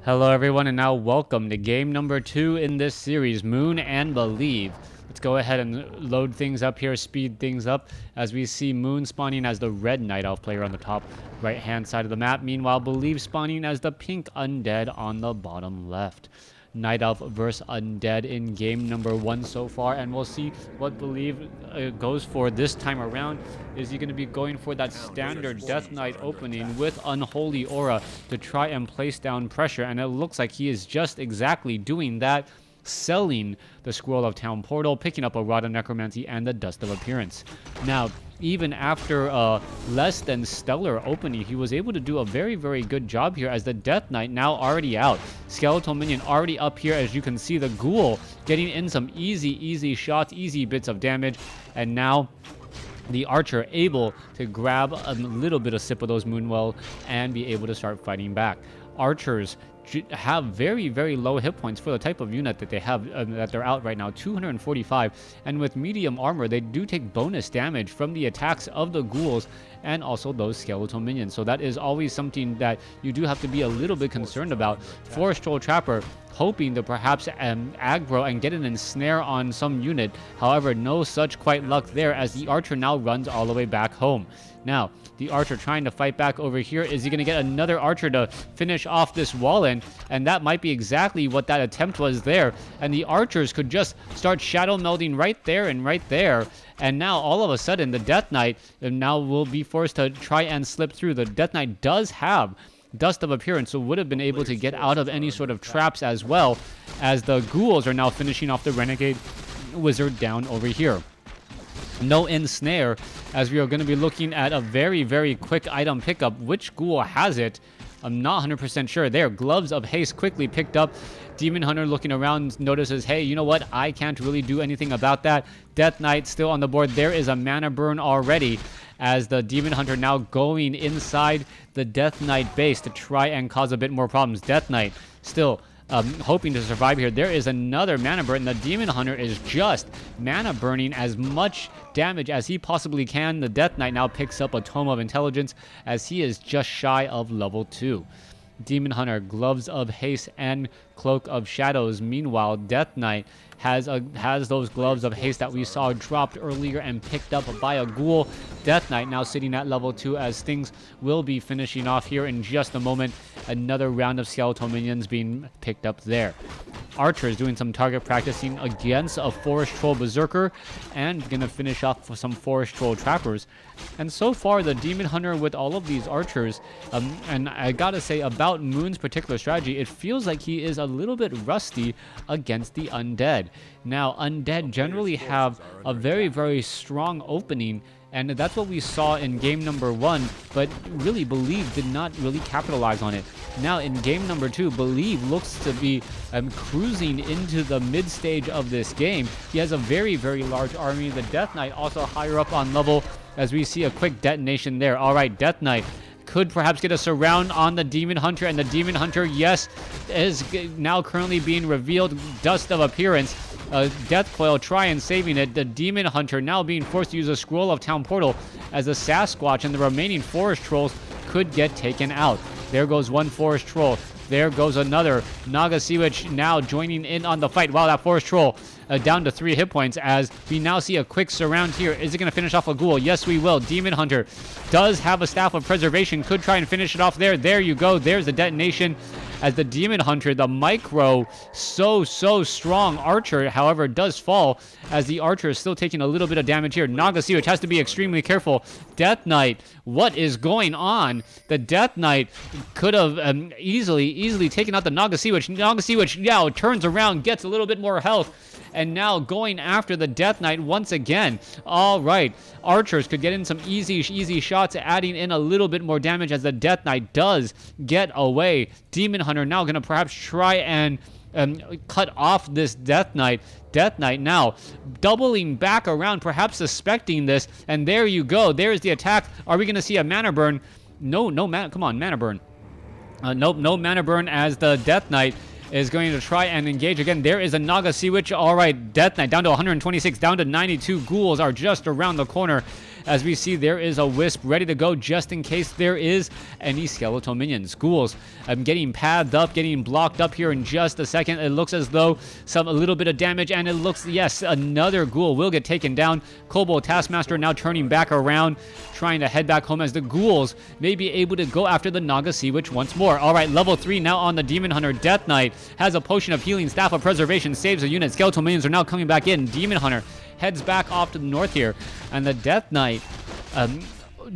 Hello everyone, and now welcome to game number 2 in this series, Moon and Believe. Let's go ahead and load things up here, speed things up, as we see Moon spawning as the red Night Elf player on the top right-hand side of the map. Meanwhile, Believe spawning as the pink Undead on the bottom left. Night Elf versus Undead in game number 1 so far, and we'll see what Believe goes for this time around. Is he going to be going for that standard Death Knight opening with Unholy Aura to try and place down pressure? And it looks like he is just exactly doing that, selling the Scroll of Town Portal, picking up a Rod of Necromancy and the Dust of Appearance. Now, even after a less than stellar opening, he was able to do a very, very good job here as the Death Knight now already out. Skeletal Minion already up here, as you can see the Ghoul getting in some easy shots, easy bits of damage, and now the Archer able to grab a little bit of sip of those Moonwell and be able to start fighting back. Archers have very, very low hit points for the type of unit that they have that they're out right now, 245, and with medium armor they do take bonus damage from the attacks of the ghouls and also those skeletal minions, so that is always something that you do have to be a little bit concerned about. Forest Troll Trapper hoping to perhaps aggro and get an ensnare on some unit, however no such quite luck there as the Archer now runs all the way back home. Now, the Archer trying to fight back over here. Is he going to get another Archer to finish off this wall in? And that might be exactly what that attempt was there. And the Archers could just start shadow melding right there and right there. And now, all of a sudden, the Death Knight now will be forced to try and slip through. The Death Knight does have Dust of Appearance, so would have been able to get out of any sort of traps as well, as the Ghouls are now finishing off the Renegade Wizard down over here. No ensnare, as we are going to be looking at a very, very quick item pickup. Which Ghoul has it? I'm not 100% sure. There, Gloves of Haste quickly picked up. Demon Hunter looking around notices, hey, you know what? I can't really do anything about that. Death Knight still on the board. There is a mana burn already, as the Demon Hunter now going inside the Death Knight base to try and cause a bit more problems. Death Knight still hoping to survive here. There is another mana burn. The Demon Hunter is just mana burning as much damage as he possibly can. The Death Knight now picks up a Tome of Intelligence as he is just shy of level 2. Demon Hunter, Gloves of Haste, and Cloak of Shadows. Meanwhile, Death Knight has those Gloves of Haste that we saw dropped earlier and picked up by a Ghoul. Death Knight now sitting at level 2 as things will be finishing off here in just a moment. Another round of Skeletal Minions being picked up there. Archers doing some target practicing against a Forest Troll Berserker and gonna finish off with some Forest Troll Trappers. And so far, the Demon Hunter with all of these Archers, and I gotta say about Moon's particular strategy, it feels like he is a little bit rusty against the Undead. Now, Undead generally have a very, very strong opening, and that's what we saw in game number 1, but really Believe did not really capitalize on it. Now in game number 2, Believe looks to be cruising into the mid stage of this game. He has a very, very large army. The Death Knight also higher up on level, as we see a quick detonation there. All right, Death Knight could perhaps get a surround on the Demon Hunter, and the Demon Hunter, yes, is now currently being revealed. Dust of Appearance. Death Coil trying saving it. The Demon Hunter now being forced to use a Scroll of Town Portal as the Sasquatch and the remaining Forest Trolls could get taken out. There goes one Forest Troll. There goes another. Naga Sea Witch now joining in on the fight. Wow, that Forest Troll down to 3 hit points as we now see a quick surround here. Is it going to finish off a Ghoul? Yes, we will. Demon Hunter does have a Staff of Preservation. Could try and finish it off there. There you go. There's the detonation. As the Demon Hunter, the micro, so strong Archer, however, does fall as the Archer is still taking a little bit of damage here. Naga Sea Witch has to be extremely careful. Death Knight, what is going on? The Death Knight could have easily taken out the Naga Sea Witch. Naga Sea Witch now turns around, gets a little bit more health, and now going after the Death Knight once again. All right, Archers could get in some easy shots, adding in a little bit more damage as the Death Knight does get away. Demon Hunter now going to perhaps try and cut off this Death Knight. Death Knight now doubling back around, perhaps suspecting this, and there you go. There's the attack. Are we going to see a mana burn? No mana. Come on, mana burn. Nope, no mana burn as the Death Knight is going to try and engage again. There is a Naga Sea Witch. All right, Death Knight down to 126, down to 92. Ghouls are just around the corner as we see there is a Wisp ready to go just in case there is any skeletal minions. Ghouls getting pathed up, getting blocked up here in just a second. It looks as though a little bit of damage, and it looks, yes, another ghoul will get taken down. Kobold Taskmaster now turning back around, trying to head back home as the ghouls may be able to go after the Naga Sea Witch once more. All right, level 3 now on the Demon Hunter. Death Knight has a potion of healing, Staff of Preservation, saves a unit. Skeletal minions are now coming back in. Demon Hunter heads back off to the north here, and the Death Knight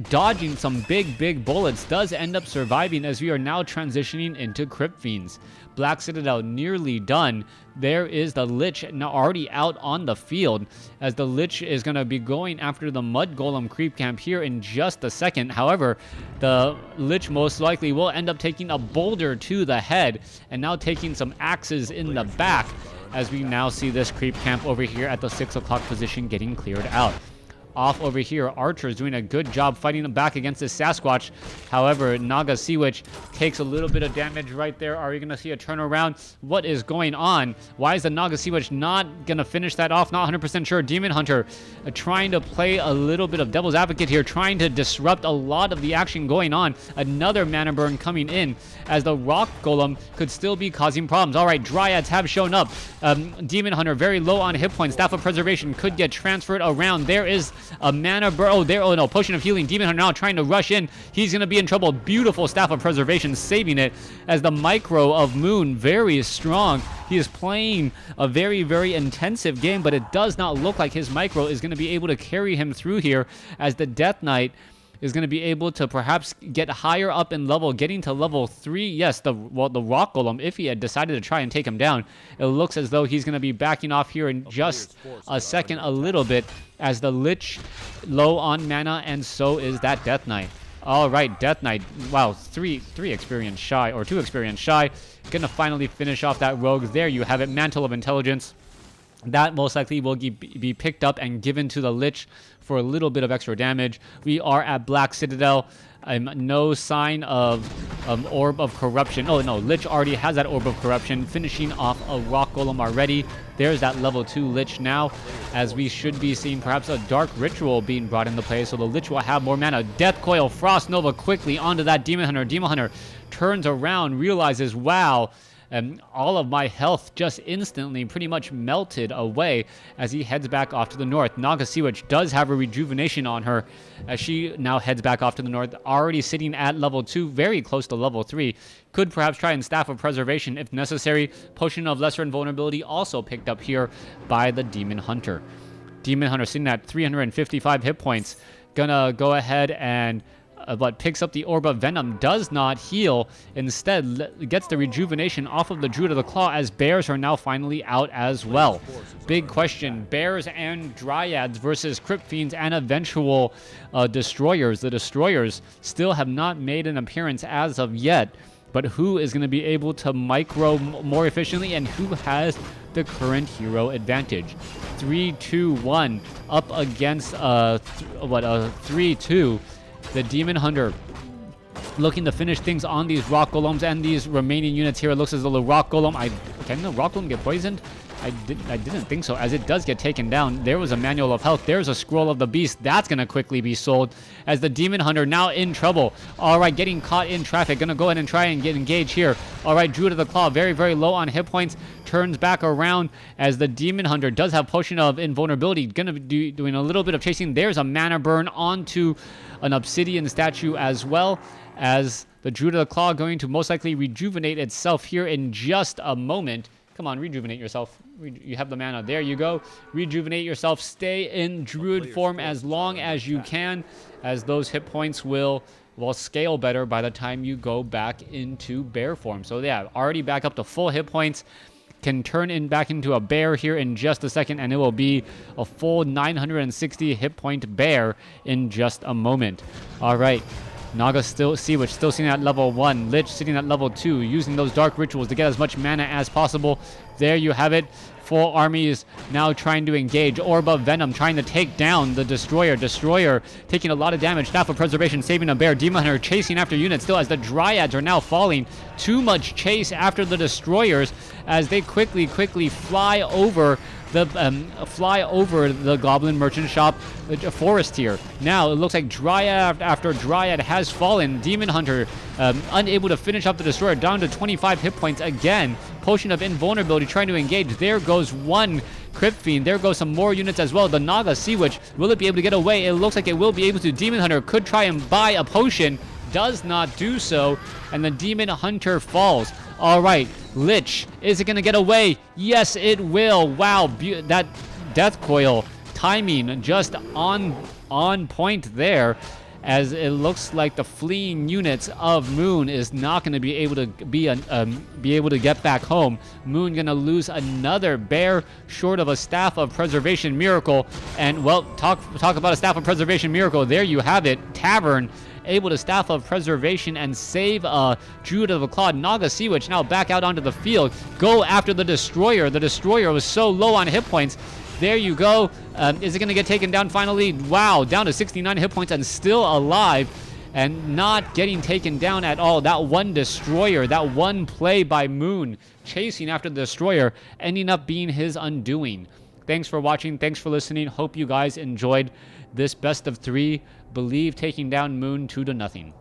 dodging some big bullets does end up surviving as we are now transitioning into Crypt Fiends. Black Citadel nearly done. There is the Lich now already out on the field, as the Lich is going to be going after the Mud Golem creep camp here in just a second. However, the Lich most likely will end up taking a boulder to the head and now taking some axes in the back, as we now see this creep camp over here at the 6 o'clock position getting cleared out. Off over here, Archer's doing a good job fighting back against this Sasquatch. However, Naga Sea Witch takes a little bit of damage right there. Are we going to see a turnaround? What is going on? Why is the Naga Sea Witch not going to finish that off? Not 100% sure. Demon Hunter trying to play a little bit of devil's advocate here, trying to disrupt a lot of the action going on. Another mana burn coming in, as the Rock Golem could still be causing problems. All right, Dryads have shown up. Demon Hunter very low on hit points. Staff of Preservation could get transferred around. There is a mana burn. Oh no, Potion of Healing. Demon Hunter now trying to rush in. He's going to be in trouble. Beautiful Staff of Preservation saving it, as the micro of Moon very strong. He is playing a very intensive game, but it does not look like his micro is going to be able to carry him through here, as the Death Knight is going to be able to perhaps get higher up in level, getting to level 3. Yes, the Rock Golem, if he had decided to try and take him down, it looks as though he's going to be backing off here in just a second a little bit, as the Lich low on mana, and so is that Death Knight. All right, Death Knight, wow, 3 experience shy, or 2 experience shy, gonna finally finish off that rogue. There you have it, Mantle of Intelligence. That most likely will be picked up and given to the Lich for a little bit of extra damage. We are at Black Citadel. No sign of Orb of Corruption. Oh no, Lich already has that Orb of Corruption, finishing off a Rock Golem already. There's that level 2 Lich now, as we should be seeing perhaps a Dark Ritual being brought into play, so the Lich will have more mana. Death Coil, Frost Nova quickly onto that Demon Hunter. Demon Hunter turns around, realizes, wow, all of my health just instantly pretty much melted away, as he heads back off to the north. Naga Sea Witch does have a rejuvenation on her, as she now heads back off to the north, already sitting at level 2, very close to level 3. Could perhaps try and Staff of Preservation if necessary. Potion of Lesser Invulnerability also picked up here by the Demon Hunter. Demon Hunter sitting at 355 hit points. Gonna go ahead and but picks up the Orb of Venom, does not heal, instead gets the rejuvenation off of the Druid of the Claw, as bears are now finally out as well. Big question, bears and Dryads versus Crypt Fiends and eventual Destroyers. The Destroyers still have not made an appearance as of yet, but who is going to be able to micro more efficiently, and who has the current hero advantage? 3-2-1 up against a 3-2. The Demon Hunter looking to finish things on these Rock Golems and these remaining units here. It looks as though the Rock Golem, can the Rock Golem get poisoned? I didn't think so, as it does get taken down. There was a Manual of Health. There's a Scroll of the Beast. That's going to quickly be sold, as the Demon Hunter now in trouble. All right, getting caught in traffic. Going to go ahead and try and get engaged here. All right, Druid of the Claw, very low on hit points. Turns back around, as the Demon Hunter does have Potion of Invulnerability. Going to be doing a little bit of chasing. There's a mana burn onto an Obsidian statue, as well as the Druid of the Claw going to most likely rejuvenate itself here in just a moment. Come on, rejuvenate yourself. You have the mana. There you go. Rejuvenate yourself. Stay in Druid form as long as you can, as those hit points will scale better by the time you go back into bear form. So yeah, already back up to full hit points. Can turn back into a bear here in just a second, and it will be a full 960 hit point bear in just a moment. All right. Naga Sea Witch still sitting at level 1. Lich sitting at level 2, using those Dark Rituals to get as much mana as possible. There you have it. Full armies now trying to engage. Orb of Venom trying to take down the Destroyer. Destroyer taking a lot of damage. Staff of Preservation saving a bear. Demon Hunter chasing after units still, as the Dryads are now falling. Too much chase after the Destroyers, as they quickly fly over the fly over the Goblin Merchant Shop forest here. Now it looks like Dryad after Dryad has fallen. Demon Hunter unable to finish up the Destroyer, down to 25 hit points again. Potion of Invulnerability trying to engage. There goes one Crypt Fiend. There goes some more units as well. The Naga Sea Witch, will it be able to get away? It looks like it will be able to. Demon Hunter could try and buy a potion, does not do so, and the Demon Hunter falls. All right, Lich, is it going to get away? Yes, it will. Wow, that Death Coil timing just on point there, as it looks like the fleeing units of Moon is not going to be able to be able to get back home. Moon going to lose another bear, short of a Staff of Preservation miracle. And well, talk about a Staff of Preservation miracle. There you have it. Tavern able to Staff of Preservation and save Druid of the Claw. Naga Sea Witch now back out onto the field. Go after the Destroyer. The Destroyer was so low on hit points. There you go. Is it going to get taken down finally? Wow, down to 69 hit points and still alive and not getting taken down at all. That one Destroyer, that one play by Moon chasing after the Destroyer, ending up being his undoing. Thanks for watching. Thanks for listening. Hope you guys enjoyed this best of 3. Believe taking down Moon 2-0.